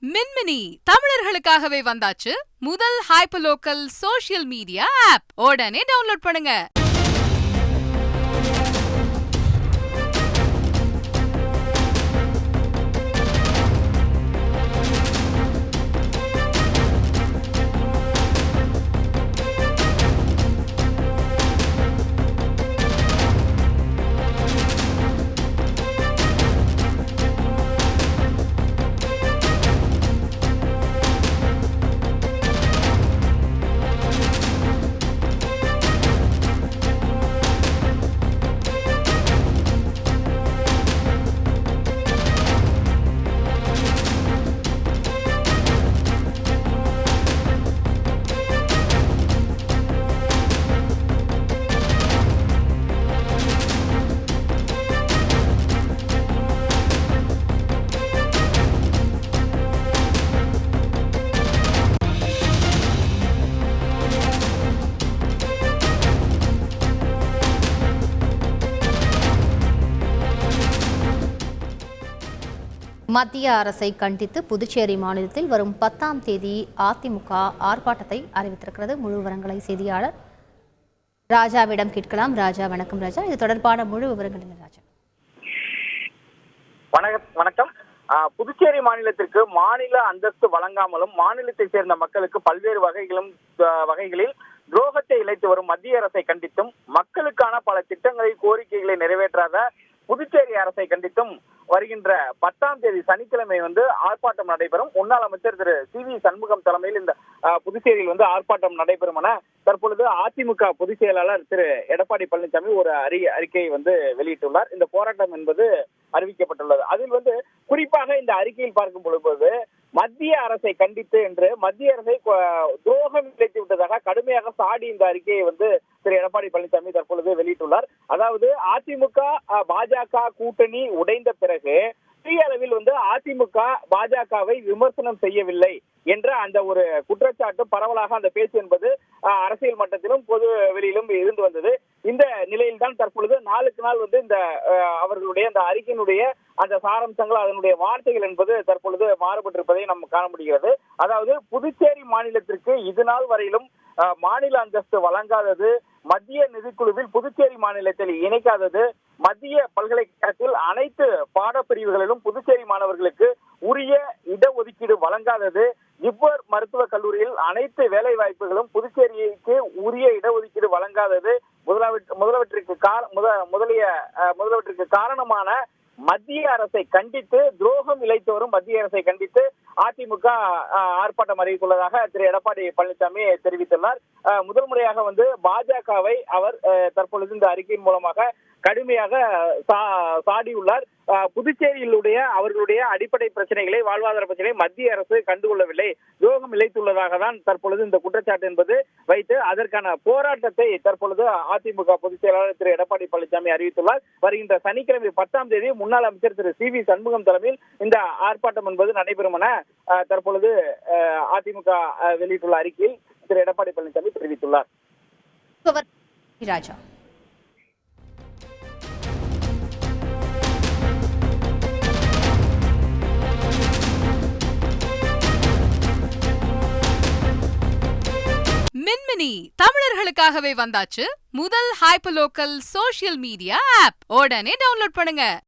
மின்மினி தமிழர்களுக்காகவே வந்தாச்சு முதல் hyper local social media app. உடனே டவுன்லோட் பண்ணுங்க. மத்திய அரசை கண்டித்து புதுச்சேரி மாநிலத்தில் வரும் 10ஆம் தேதி அதிமுக ஆர்ப்பாட்டத்தை அறிவித்திருக்கிறது. முழு விவரங்களை செய்தியாளர் ராஜாவிடம் கேட்கலாம். ராஜா, வணக்கம். ராஜா, இது தொடர்பான முழு விவரங்கள் என்ன? ராஜா, வணக்கம். புதுச்சேரி மாநிலத்திற்கு மாநில அந்தஸ்து வழங்காமலும் மாநிலத்தை சேர்ந்த மக்களுக்கு பல்வேறு வகைகளில் துரோகத்தை இழைத்து வரும் மத்திய அரசை கண்டித்தும் மக்களுக்கான பல திட்டங்களை கோரிக்கைகளை நிறைவேற்றாத புதுச்சேரி அரசை கண்டித்தும் வருகின்ற 10ஆம் தேதி சனிக்கிழமை ஆர்ப்பாட்டம் நடைபெறும். முன்னாள் அமைச்சர் திரு சி.வி. சண்முகம் தலைமையில் இந்த புதுச்சேரியில் ஆர்ப்பாட்டம் நடைபெறும் என தற்பொழுது அதிமுக பொதுச் செயலாளர் திரு எடப்பாடி பழனிசாமி ஒரு அறிக்கையை வெளியிட்டுள்ளார். இந்த போராட்டம் என்பது அறிவிக்கப்பட்டுள்ளது. அதில் குறிப்பாக இந்த அறிக்கையில் பார்க்கும் பொழுது மத்திய அரசை கண்டித்து என்று மத்திய அரசை துரோகம் இழைத்து விட்டதாக கடுமையாக சாடி இந்த அறிக்கையை திரு எடப்பாடி பழனிசாமி தற்பொழுது வெளியிட்டுள்ளார். அதாவது அதிமுக பாஜக கூட்டணி உடைந்த பிறகு பெரிய அளவில் அதிமுக பாஜகவை விமர்சனம் செய்யவில்லை என்ற அந்த ஒரு குற்றச்சாட்டு பரவலாக அந்த பேச்சு என்பது அரசியல் மட்டத்திலும் பொது வெளியிலும் இருந்து வந்தது. இந்த நிலையில் தான் தற்பொழுது நாளுக்கு நாள் இந்த அவர்களுடைய அந்த அறிக்கையினுடைய அந்த சாராம்சங்கள் அதனுடைய வார்த்தைகள் என்பது தற்பொழுது மாறுபட்டிருப்பதை நாம் காண முடிகிறது. அதாவது புதுச்சேரி மாநிலத்திற்கு இது நாள் வரையிலும் மாநில அந்தஸ்து வழங்காதது, மத்திய நிதிக்குழுவில் புதுச்சேரி மாநிலத்தில் இணைக்காதது, மத்திய பல்கலைக்கழகத்தில் அனைத்து பாடப்பிரிவுகளிலும் புதுச்சேரி மாணவர்களுக்கு உரிய இடஒதுக்கீடு வழங்காதது, ஜிப்மர் மருத்துவக் கல்லூரியில் அனைத்து வேலை வாய்ப்புகளும் புதுச்சேரிக்கு உரிய இடஒதுக்கீடு வழங்காதது முதலவற்றிற்கு காரணமான மத்திய அரசை கண்டித்து துரோகம் இழைத்து வரும் மத்திய அரசை கண்டித்து அதிமுக ஆர்ப்பாட்டம் அறிவித்துள்ளதாக திரு எடப்பாடி பழனிசாமி தெரிவித்துள்ளார். முதல் முறையாக பாஜகவை அவர் தற்பொழுது இந்த அறிக்கையின் மூலமாக கடுமையாக சாடியுள்ளார். புதுச்சேரியிலுடைய அவர்களுடைய அடிப்படை பிரச்சனைகளை, வாழ்வாதார பிரச்சனைகளை மத்திய அரசு கண்டுகொள்ளவில்லை, துரோகம் இழைத்துள்ளதாக தான் தற்பொழுது இந்த குற்றச்சாட்டு என்பது வைத்து அதற்கான போராட்டத்தை தற்பொழுது அதிமுக பொதுச் செயலாளர் திரு எடப்பாடி பழனிசாமி அறிவித்துள்ளார். வருகின்ற சனிக்கிழமை 10ஆம் தேதி முன்னாள் அமைச்சர் திரு சி.வி. சண்முகம் தலைமையில் இந்த ஆர்ப்பாட்டம் என்பது நடைபெறும் என தற்பொழுது அதிமுக வெளியிட்டுள்ள அறிக்கையில் திரு எடப்பாடி பழனிசாமி தெரிவித்துள்ளார். ராஜா, மின்மினி தமிழர்களுக்காகவே வந்தாச்சு முதல் hyper local social media app. உடனே டவுன்லோட் பண்ணுங்க.